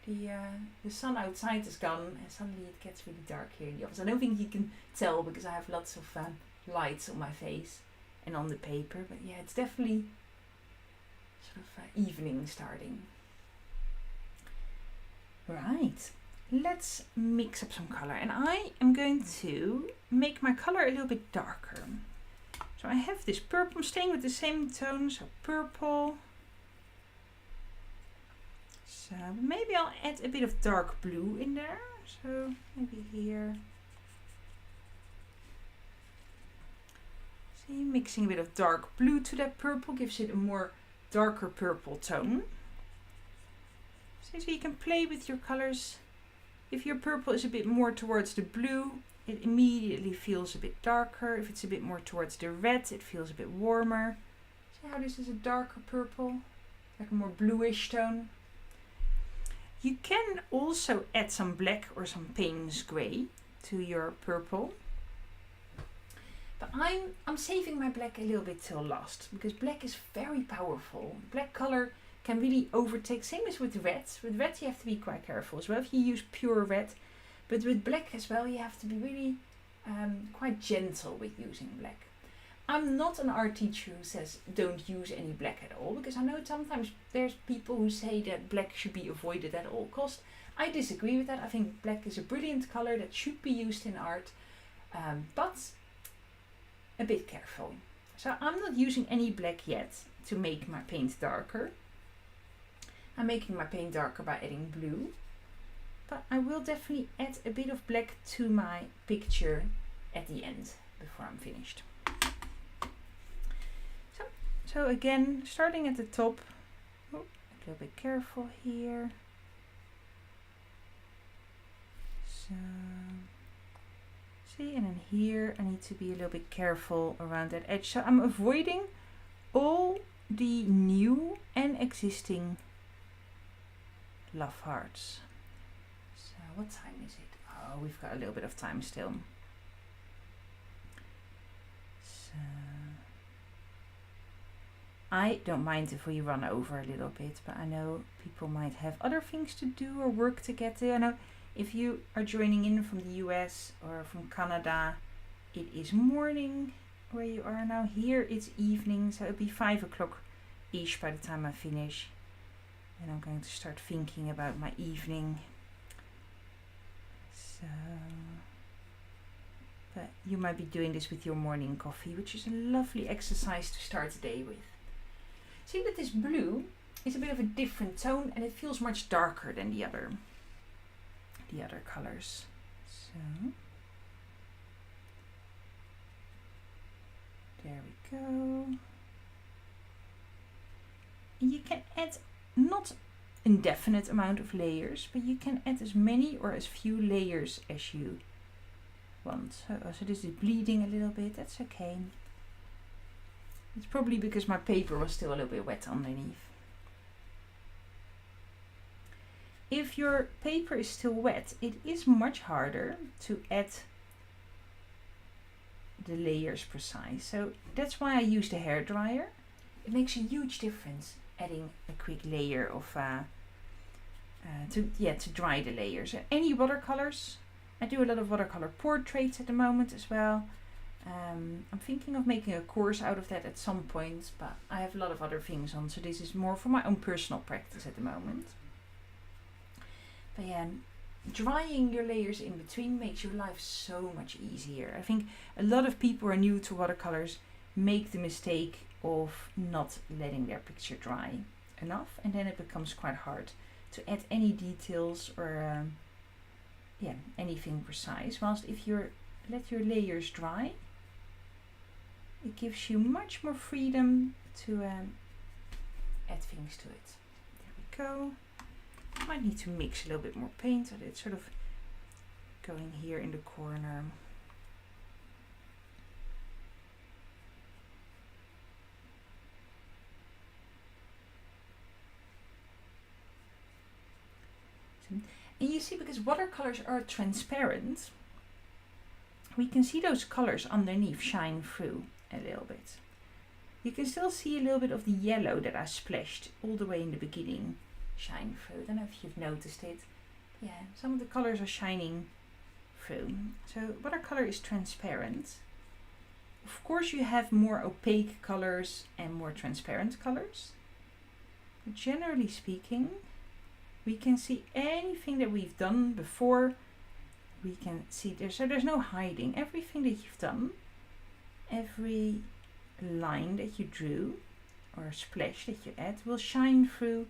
The sun outside is gone and suddenly it gets really dark here in the office. I don't think you can tell because I have lots of lights on my face and on the paper, but yeah, it's definitely sort of evening starting. Right, let's mix up some color, and I am going to make my color a little bit darker. So I have this purple, I'm staying with the same tone, so purple. So maybe I'll add a bit of dark blue in there, so maybe here. See, mixing a bit of dark blue to that purple gives it a more darker purple tone. See, so you can play with your colors. If your purple is a bit more towards the blue, it immediately feels a bit darker. If it's a bit more towards the red, it feels a bit warmer. See how this is a darker purple, like a more bluish tone. You can also add some black or some Payne's grey to your purple. But I'm saving my black a little bit till last, because black is very powerful. Black color can really overtake, same as with red. With red you have to be quite careful as well if you use pure red. But with black as well, you have to be really quite gentle with using black. I'm not an art teacher who says don't use any black at all, because I know sometimes there's people who say that black should be avoided at all costs. I disagree with that. I think black is a brilliant color that should be used in art, but a bit careful. So I'm not using any black yet to make my paint darker. I'm making my paint darker by adding blue. But I will definitely add a bit of black to my picture at the end, before I'm finished. So again, starting at the top, a little bit careful here. So, See, and then here I need to be a little bit careful around that edge. So I'm avoiding all the new and existing love hearts. So what time is it? Oh, we've got a little bit of time still. So I don't mind if we run over a little bit, but I know people might have other things to do or work to get there. I know if you are joining in from the US or from Canada, it is morning where you are now. Here it's evening, so it'll be 5 o'clock-ish by the time I finish. And I'm going to start thinking about my evening. So, but you might be doing this with your morning coffee, which is a lovely exercise to start the day with. See that this blue is a bit of a different tone and it feels much darker than the other colors. So there we go. You can add not indefinite amount of layers, but you can add as many or as few layers as you want. So this is bleeding a little bit, that's okay. It's probably because my paper was still a little bit wet underneath. If your paper is still wet, it is much harder to add the layers precise. So that's why I use the hairdryer. It makes a huge difference adding a quick layer of to dry the layers. Any watercolors. I do a lot of watercolor portraits at the moment as well. I'm thinking of making a course out of that at some point, but I have a lot of other things on, so this is more for my own personal practice at the moment. But yeah, drying your layers in between makes your life so much easier. I think a lot of people who are new to watercolors make the mistake of not letting their picture dry enough, and then it becomes quite hard to add any details or anything precise. Whilst if you let your layers dry, it gives you much more freedom to add things to it. There we go. I might need to mix a little bit more paint so that it's sort of going here in the corner. And you see, because watercolors are transparent, we can see those colors underneath shine through a little bit. You can still see a little bit of the yellow that I splashed all the way in the beginning shine through. I don't know if you've noticed it. Yeah, some of the colors are shining through. So watercolor is transparent. Of course you have more opaque colors and more transparent colors. But generally speaking, we can see anything that we've done before. We can see there, so there's no hiding. Everything that you've done, every line that you drew or splash that you add will shine through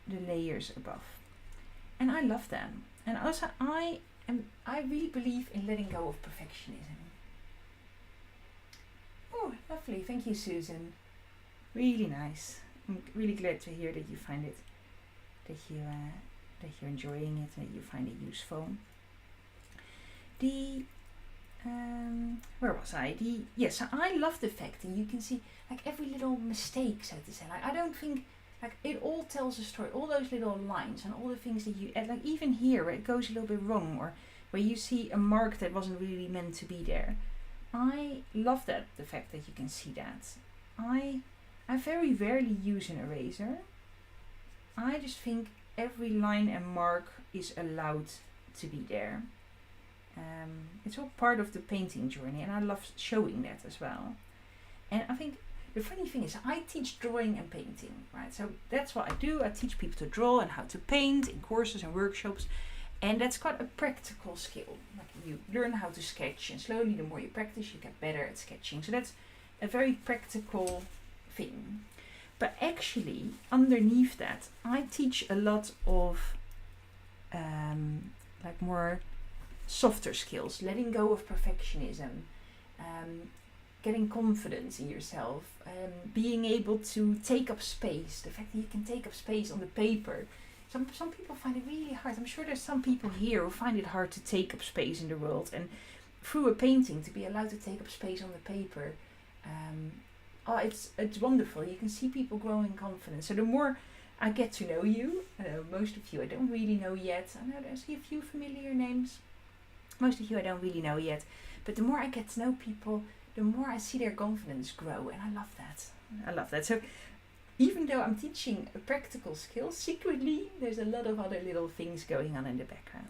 the layers above. And I love that. And also I really believe in letting go of perfectionism. Oh, lovely. Thank you, Susan. Really nice. I'm really glad to hear that you find it, that you're enjoying it and that you find it useful. Where was I? So I love the fact that you can see like every little mistake, so to say. Like I don't think, like it all tells a story. All those little lines and all the things that you add, like even here where it goes a little bit wrong or where you see a mark that wasn't really meant to be there. I love that, the fact that you can see that. I very rarely use an eraser. I just think every line and mark is allowed to be there. It's all part of the painting journey, and I love showing that as well. And I think the funny thing is I teach drawing and painting, right? So that's what I do. I teach people to draw and how to paint in courses and workshops, and that's quite a practical skill. Like you learn how to sketch, and slowly the more you practice you get better at sketching. So that's a very practical thing. But actually underneath that I teach a lot of like more softer skills, letting go of perfectionism, getting confidence in yourself, being able to take up space, the fact that you can take up space on the paper. Some people find it really hard. I'm sure there's some people here who find it hard to take up space in the world, and through a painting to be allowed to take up space on the paper, it's wonderful. You can see people grow in confidence. So the more I get to know you, most of you I don't really know yet. I know there's a few familiar names. Most of you I don't really know yet. But the more I get to know people, the more I see their confidence grow. And I love that. I love that. So even though I'm teaching a practical skill, secretly there's a lot of other little things going on in the background.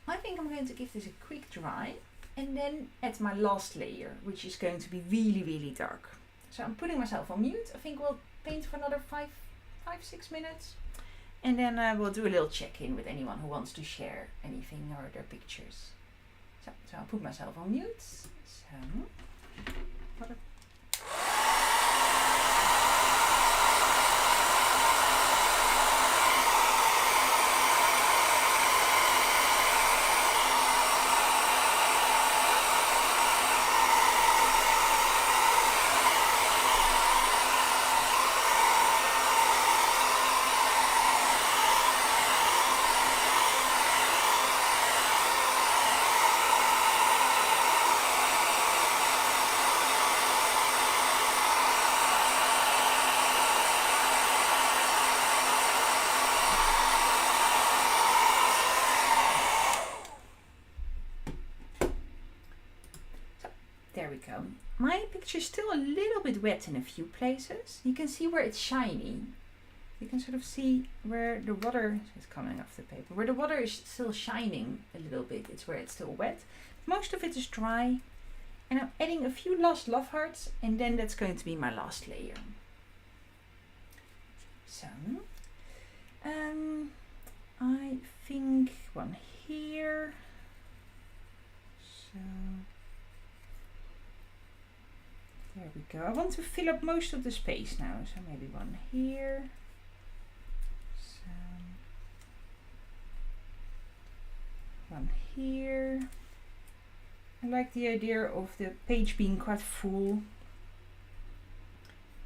I think I'm going to give this a quick dry and then add my last layer, which is going to be really, really dark. So I'm putting myself on mute. I think we'll paint for another 5-6 minutes. And then we'll do a little check-in with anyone who wants to share anything or their pictures. So I'll put myself on mute. There we go. My picture is still a little bit wet in a few places. You can see where it's shiny. You can sort of see where the water is coming off the paper. Where the water is still shining a little bit, it's where it's still wet. Most of it is dry. And I'm adding a few last love hearts, and then that's going to be my last layer. So, I think one here. So, there we go. I want to fill up most of the space now, so maybe one here. So, one here. I like the idea of the page being quite full.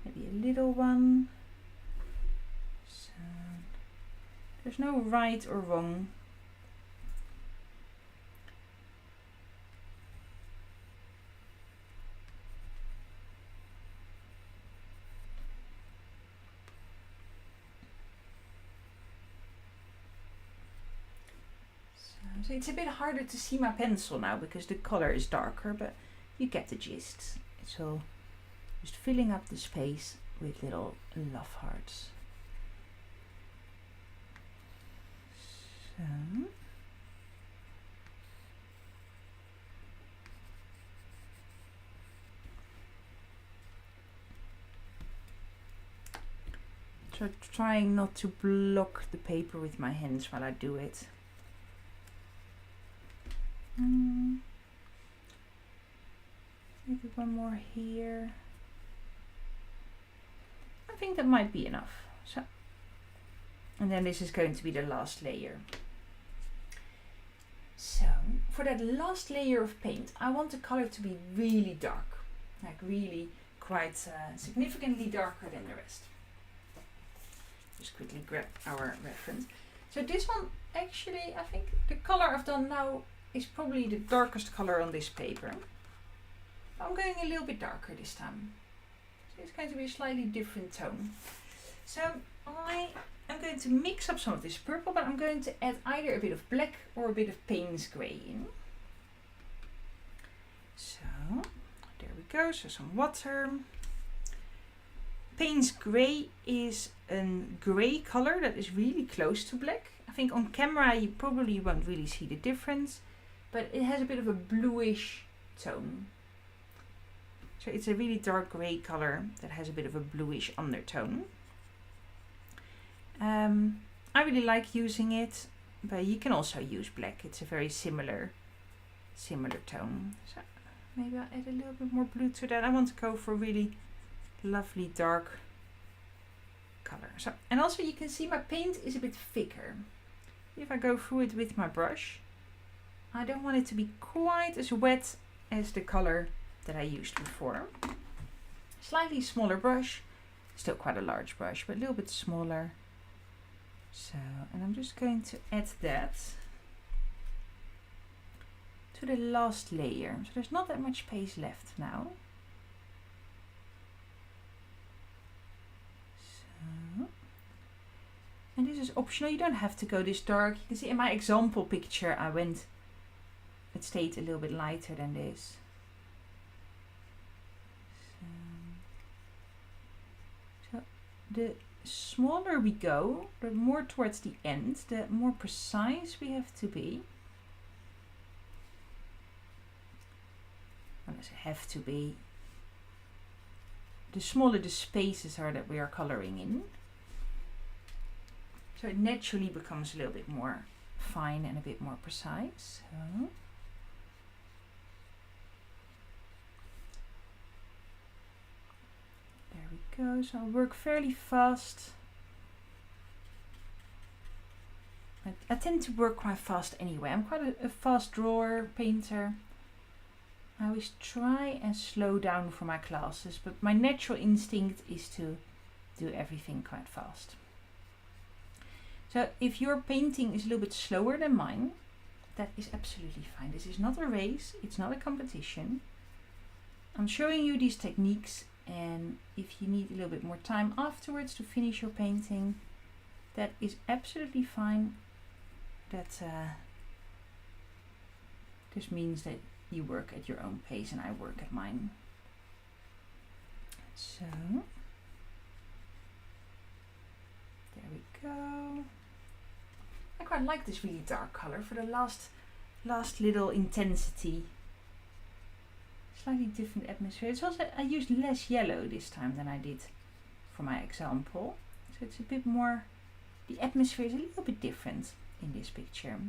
Maybe a little one. So, there's no right or wrong. So it's a bit harder to see my pencil now because the color is darker, but you get the gist. So just filling up the space with little love hearts. So trying not to block the paper with my hands while I do it. Maybe one more here. I think that might be enough. So, and then this is going to be the last layer. So, for that last layer of paint, I want the color to be really dark, like really quite significantly darker than the rest. Just quickly grab our reference. So this one, actually, I think the color I've done now is probably the darkest color on this paper. I'm going a little bit darker this time. So it's going to be a slightly different tone. So I am going to mix up some of this purple, but I'm going to add either a bit of black or a bit of Payne's grey in. So there we go, so some water. Payne's grey is a grey color that is really close to black. I think on camera you probably won't really see the difference, but it has a bit of a bluish tone. So it's a really dark grey color that has a bit of a bluish undertone. I really like using it, but you can also use black. It's a very similar tone. So maybe I'll add a little bit more blue to that. I want to go for really lovely dark color. So, and also you can see my paint is a bit thicker. If I go through it with my brush, I don't want it to be quite as wet as the color that I used before. Slightly smaller brush, still quite a large brush, but a little bit smaller. So, and I'm just going to add that. to the last layer. So there's not that much space left now. So, and this is optional. You don't have to go this dark. You can see in my example picture it stayed a little bit lighter than this. So the smaller we go, the more towards the end, the more precise we have to be. When I say have to be, the smaller the spaces are that we are coloring in. So it naturally becomes a little bit more fine and a bit more precise. So. There we go. So I'll work fairly fast. I tend to work quite fast anyway. I'm quite a fast drawer, painter. I always try and slow down for my classes, but my natural instinct is to do everything quite fast. So if your painting is a little bit slower than mine, that is absolutely fine. This is not a race, it's not a competition. I'm showing you these techniques, and if you need a little bit more time afterwards to finish your painting, that is absolutely fine. That this means that you work at your own pace and I work at mine. So there we go. I quite like this really dark color for the last little intensity. Slightly different atmosphere. It's also, I used less yellow this time than I did for my example. So it's a bit more, the atmosphere is a little bit different in this picture.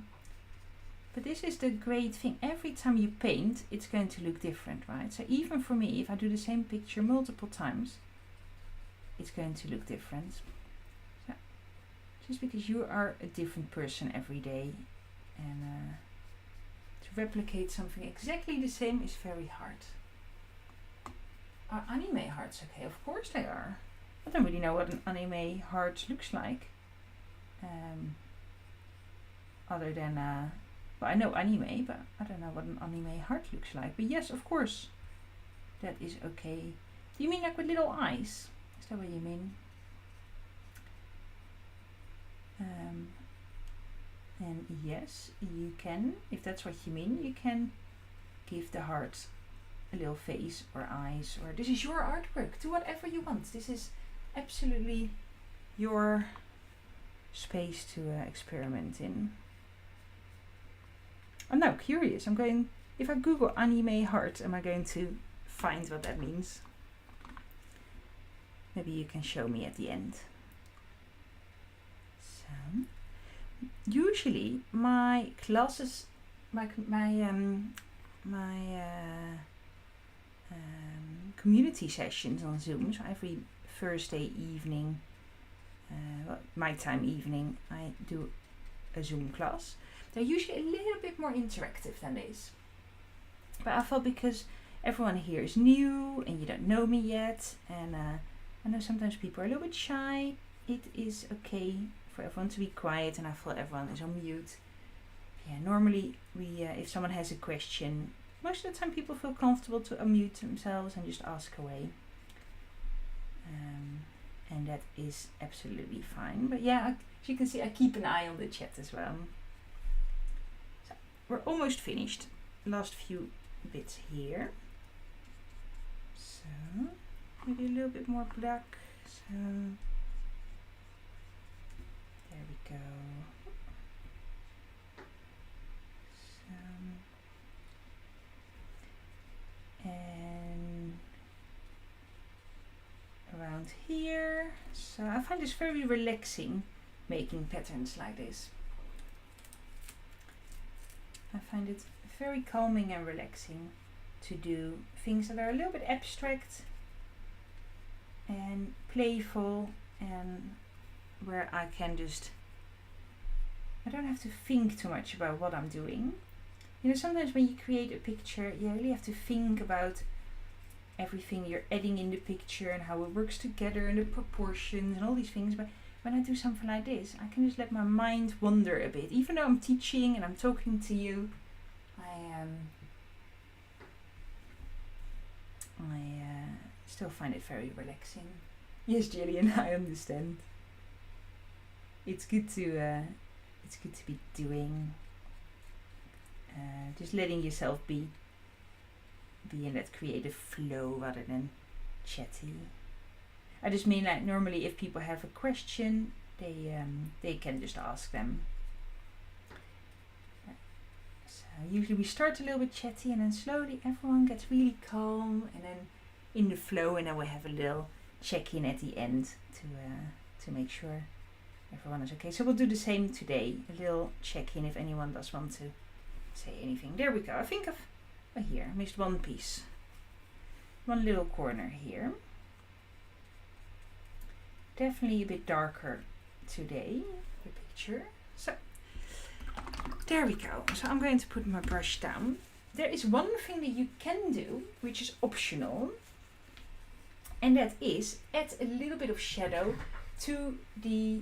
But this is the great thing. Every time you paint, it's going to look different, right? So even for me, if I do the same picture multiple times, it's going to look different. So just because you are a different person every day, and to replicate something exactly the same is very hard. Are anime hearts okay? Of course they are. I don't really know what an anime heart looks like. Other than, well, I know anime, but I don't know what an anime heart looks like. But yes, of course, that is okay. Do you mean like with little eyes? Is that what you mean? And yes, you can, if that's what you mean, you can give the heart a little face or eyes, or this is your artwork. Do whatever you want. This is absolutely your space to experiment in. I'm now curious. I'm going, if I Google anime heart, am I going to find what that means? Maybe you can show me at the end. So, usually my classes, community sessions on Zoom, so every Thursday evening, well, my time evening, I do a Zoom class. They're usually a little bit more interactive than this. But I felt because everyone here is new and you don't know me yet, and I know sometimes people are a little bit shy, it is okay for everyone to be quiet, and I thought everyone is on mute. Yeah, normally we, if someone has a question, most of the time people feel comfortable to unmute themselves and just ask away. And that is absolutely fine. But yeah, as you can see, I keep an eye on the chat as well. So we're almost finished. Last few bits here. So maybe a little bit more black. So there we go. So, and around here. So I find this very relaxing, making patterns like this. I find it very calming and relaxing to do things that are a little bit abstract and playful, and where I can just, I don't have to think too much about what I'm doing. You know, sometimes when you create a picture, you really have to think about everything you're adding in the picture and how it works together and the proportions and all these things. But when I do something like this, I can just let my mind wander a bit. Even though I'm teaching and I'm talking to you, I still find it very relaxing. Yes, Gillian, I understand. It's good to be doing. Just letting yourself be in that creative flow rather than chatty. I just mean, like, normally if people have a question, they can just ask them. So usually we start a little bit chatty and then slowly everyone gets really calm and then in the flow, and then we have a little check-in at the end to make sure everyone is okay. So we'll do the same today, a little check-in if anyone does want to say anything. There we go. I think here, I missed one piece. One little corner here. Definitely a bit darker today, the picture. So, there we go. So I'm going to put my brush down. There is one thing that you can do, which is optional, and that is add a little bit of shadow to the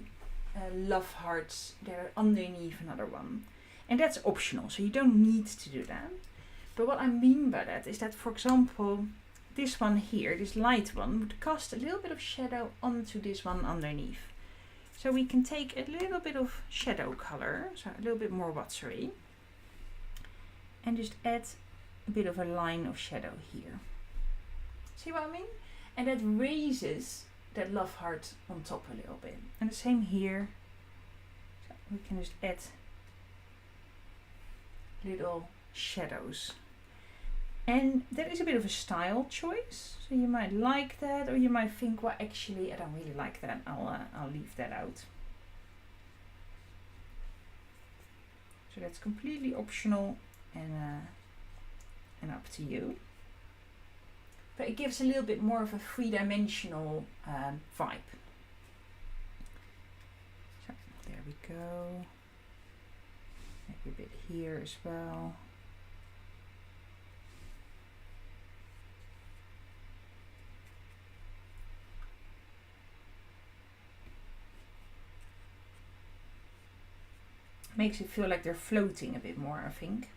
love hearts that are underneath another one. And that's optional, so you don't need to do that. But what I mean by that is that, for example, this one here, this light one, would cast a little bit of shadow onto this one underneath. So we can take a little bit of shadow color, so a little bit more watery, and just add a bit of a line of shadow here. See what I mean? And that raises that love heart on top a little bit. And the same here. So we can just add little shadows. And that is a bit of a style choice. So you might like that, or you might think, well, actually, I don't really like that. I'll leave that out. So that's completely optional and up to you. But it gives a little bit more of a three-dimensional vibe. So there we go. Maybe a bit here as well. Makes it feel like they're floating a bit more, I think.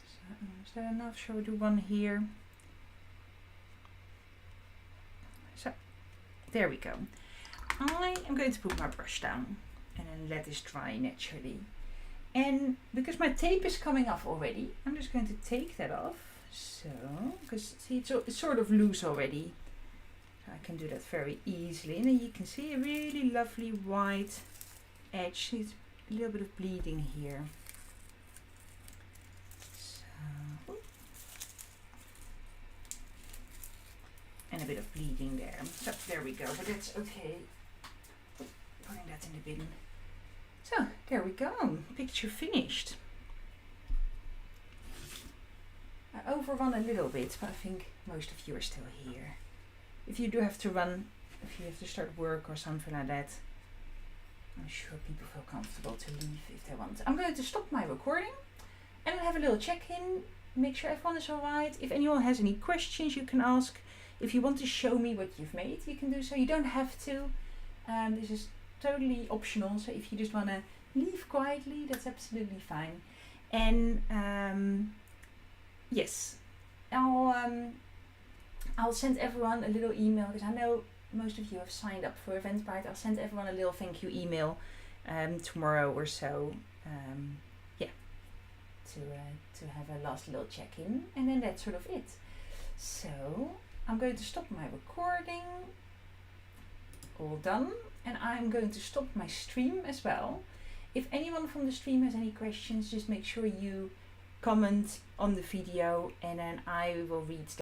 So, is that enough? Shall we do one here? So, there we go. I am going to put my brush down and then let this dry naturally. And because my tape is coming off already, I'm just going to take that off. So, because see, it's sort of loose already. I can do that very easily, and then you can see a really lovely white edge. It's a little bit of bleeding here. So, and a bit of bleeding there. So there we go, but that's okay. Putting that in the bin. So there we go, picture finished. I overrun a little bit, but I think most of you are still here. If you do have to run, if you have to start work or something like that, I'm sure people feel comfortable to leave if they want. I'm going to stop my recording and have a little check-in, make sure everyone is alright. If anyone has any questions, you can ask. If you want to show me what you've made, you can do so. You don't have to. This is totally optional, so if you just want to leave quietly, that's absolutely fine. And yes, I'll send everyone a little email, because I know most of you have signed up for Eventbrite. I'll send everyone a little thank you email tomorrow or so. Yeah, to have a last little check-in, and then that's sort of it. So I'm going to stop my recording. All done, and I'm going to stop my stream as well. If anyone from the stream has any questions, just make sure you comment on the video, and then I will read